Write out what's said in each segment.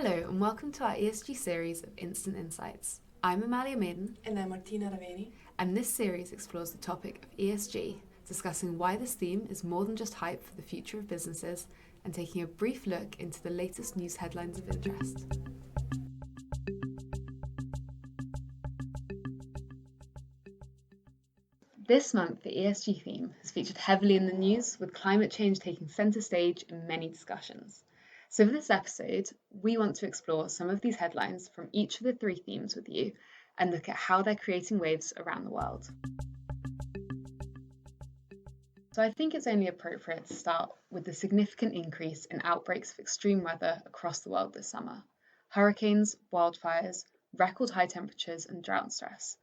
Hello and welcome to our ESG series of Instant Insights. I'm Amalia Maiden, And I'm Martina Raveni. and this series explores the topic of ESG, discussing why this theme is more than just hype for the future of businesses and taking a brief look into the latest news headlines of interest. This month, the ESG theme has featured heavily in the news, with climate change taking centre stage in many discussions. So for this episode, we want to explore some of these headlines from each of the three themes with you and look at how they're creating waves around the world. So I think it's only appropriate to start with the significant increase in outbreaks of extreme weather across the world this summer. Hurricanes, wildfires, record high temperatures and drought stress.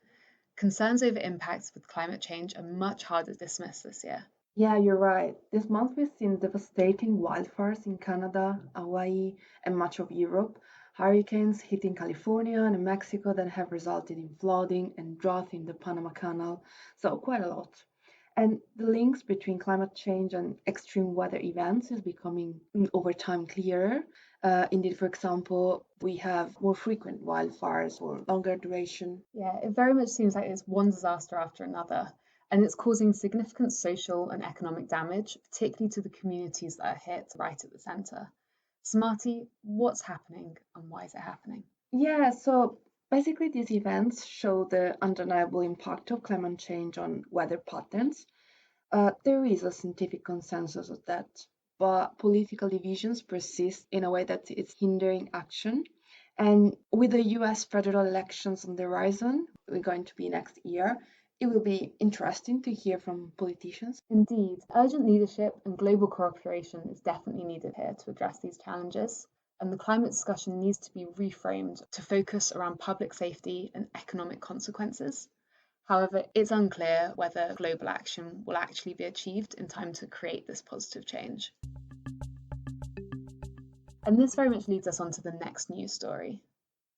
Concerns over impacts with climate change are much harder to dismiss this year. Yeah, you're right. This month we've seen devastating wildfires in Canada, Hawaii, and much of Europe, hurricanes hitting California and Mexico that have resulted in flooding and drought in the Panama Canal, so quite a lot. And the links between climate change and extreme weather events is becoming over time clearer. Indeed, for example, we have more frequent wildfires for longer duration. Yeah, it very much seems like it's one disaster after another, and it's causing significant social and economic damage, particularly to the communities that are hit right at the centre. So, Marty, what's happening and why is it happening? Yeah, so basically, these events show the undeniable impact of climate change on weather patterns. There is a scientific consensus of that, but political divisions persist in a way that is hindering action. And with the US federal elections on the horizon, we're going to be next year, it will be interesting to hear from politicians. Indeed, urgent leadership and global cooperation is definitely needed here to address these challenges, and the climate discussion needs to be reframed to focus around public safety and economic consequences. However, it's unclear whether global action will actually be achieved in time to create this positive change. And this very much leads us on to the next news story.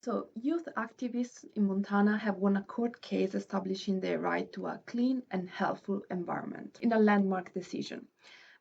So, youth activists in Montana have won a court case establishing their right to a clean and healthful environment in a landmark decision.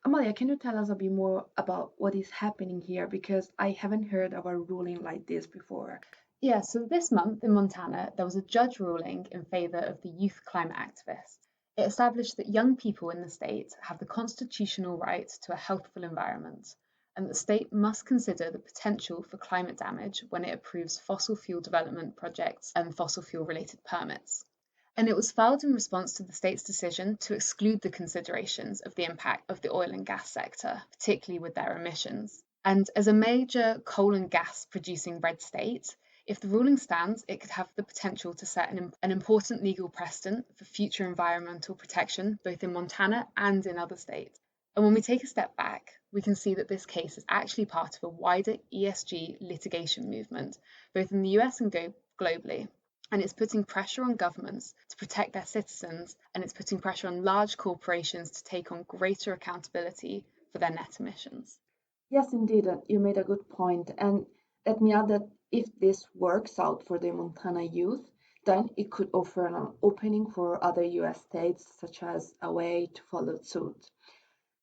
Amalia, can you tell us a bit more about what is happening here? Because I haven't heard of a ruling like this before. Yeah, so this month in Montana, there was a judge ruling in favour of the youth climate activists. It established that young people in the state have the constitutional right to a healthful environment, and that the state must consider the potential for climate damage when it approves fossil fuel development projects and fossil fuel related permits. And it was filed in response to the state's decision to exclude the considerations of the impact of the oil and gas sector, particularly with their emissions. And as a major coal and gas producing red state, if the ruling stands, it could have the potential to set an important legal precedent for future environmental protection, both in Montana and in other states. And when we take a step back, we can see that this case is actually part of a wider ESG litigation movement, both in the US and globally. And it's putting pressure on governments to protect their citizens, and it's putting pressure on large corporations to take on greater accountability for their net emissions. Yes, indeed, you made a good point. And let me add that if this works out for the Montana youth, then it could offer an opening for other US states, such as Hawaii, to follow suit.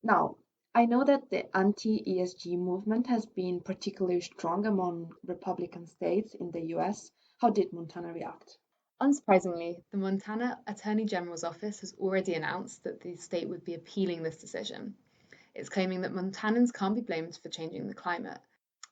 Now, I know that the anti ESG movement has been particularly strong among Republican states in the US. How did Montana react? Unsurprisingly, the Montana Attorney General's office has already announced that the state would be appealing this decision. It's claiming that Montanans can't be blamed for changing the climate.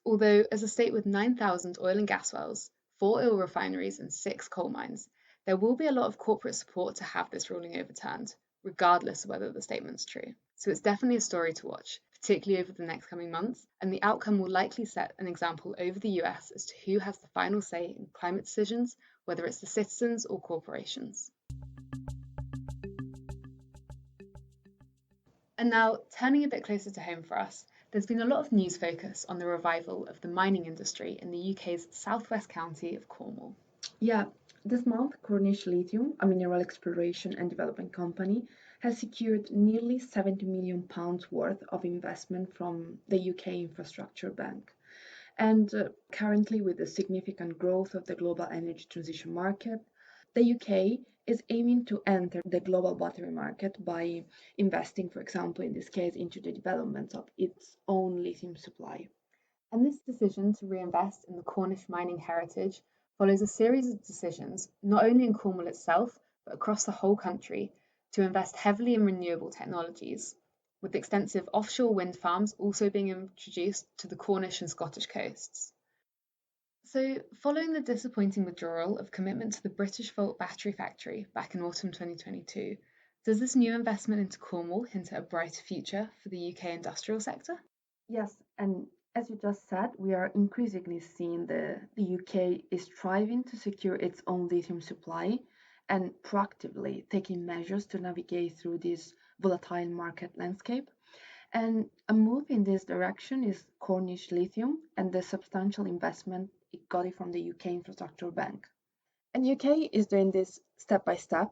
Although, as a state with 9,000 oil and gas wells, 4 oil refineries, and 6 coal mines, there will be a lot of corporate support to have this ruling overturned, regardless of whether the statement's true. So it's definitely a story to watch, particularly over the next coming months, and the outcome will likely set an example over the US as to who has the final say in climate decisions, whether it's the citizens or corporations. And now, turning a bit closer to home for us, there's been a lot of news focus on the revival of the mining industry in the UK's southwest county of Cornwall. Yeah, this month, Cornish Lithium, a mineral exploration and development company, has secured nearly £70 million worth of investment from the UK Infrastructure Bank. And currently, with the significant growth of the global energy transition market, the UK is aiming to enter the global battery market by investing, for example, in this case, into the development of its own lithium supply. And this decision to reinvest in the Cornish mining heritage follows a series of decisions, not only in Cornwall itself, but across the whole country, to invest heavily in renewable technologies, with extensive offshore wind farms also being introduced to the Cornish and Scottish coasts. So, following the disappointing withdrawal of commitment to the Britishvolt battery factory back in autumn 2022, does this new investment into Cornwall hint at a brighter future for the UK industrial sector? Yes, and as you just said, we are increasingly seeing the UK is striving to secure its own lithium supply and proactively taking measures to navigate through this volatile market landscape. And a move in this direction is Cornish Lithium and the substantial investment it got it from the UK Infrastructure Bank. And UK is doing this step by step,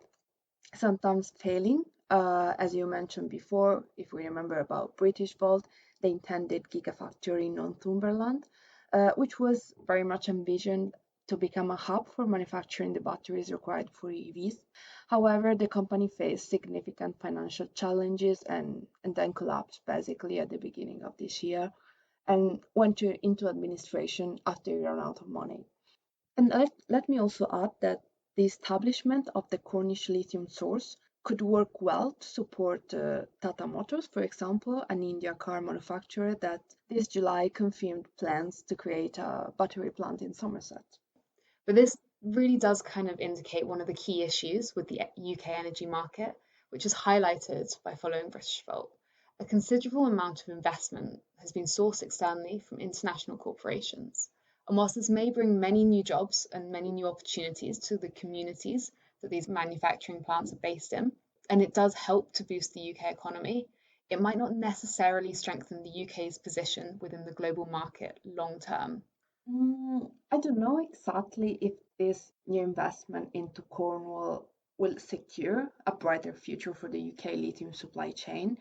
sometimes failing. As you mentioned before, if we remember about Britishvolt, the intended gigafactory in Northumberland, which was very much envisioned to become a hub for manufacturing the batteries required for EVs. However, the company faced significant financial challenges and then collapsed basically at the beginning of this year and into administration after it ran out of money. And let me also add that the establishment of the Cornish lithium source could work well to support Tata Motors, for example, an India car manufacturer that this July confirmed plans to create a battery plant in Somerset. But this really does kind of indicate one of the key issues with the UK energy market, which is highlighted by following Britishvolt. A considerable amount of investment has been sourced externally from international corporations. And whilst this may bring many new jobs and many new opportunities to the communities that these manufacturing plants are based in, and it does help to boost the UK economy, it might not necessarily strengthen the UK's position within the global market long term. I don't know exactly if this new investment into Cornwall will secure a brighter future for the UK lithium supply chain,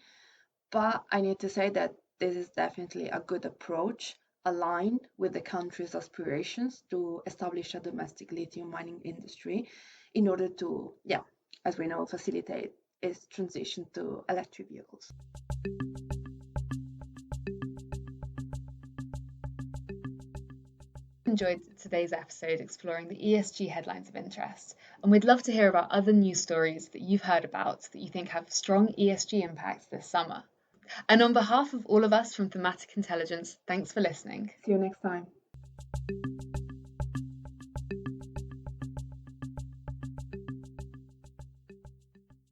but I need to say that this is definitely a good approach aligned with the country's aspirations to establish a domestic lithium mining industry in order to, yeah, as we know, facilitate its transition to electric vehicles. Enjoyed today's episode exploring the ESG headlines of interest, and we'd love to hear about other news stories that you've heard about that you think have strong ESG impacts this summer. And on behalf of all of us from Thematic Intelligence, thanks for listening. See you next time.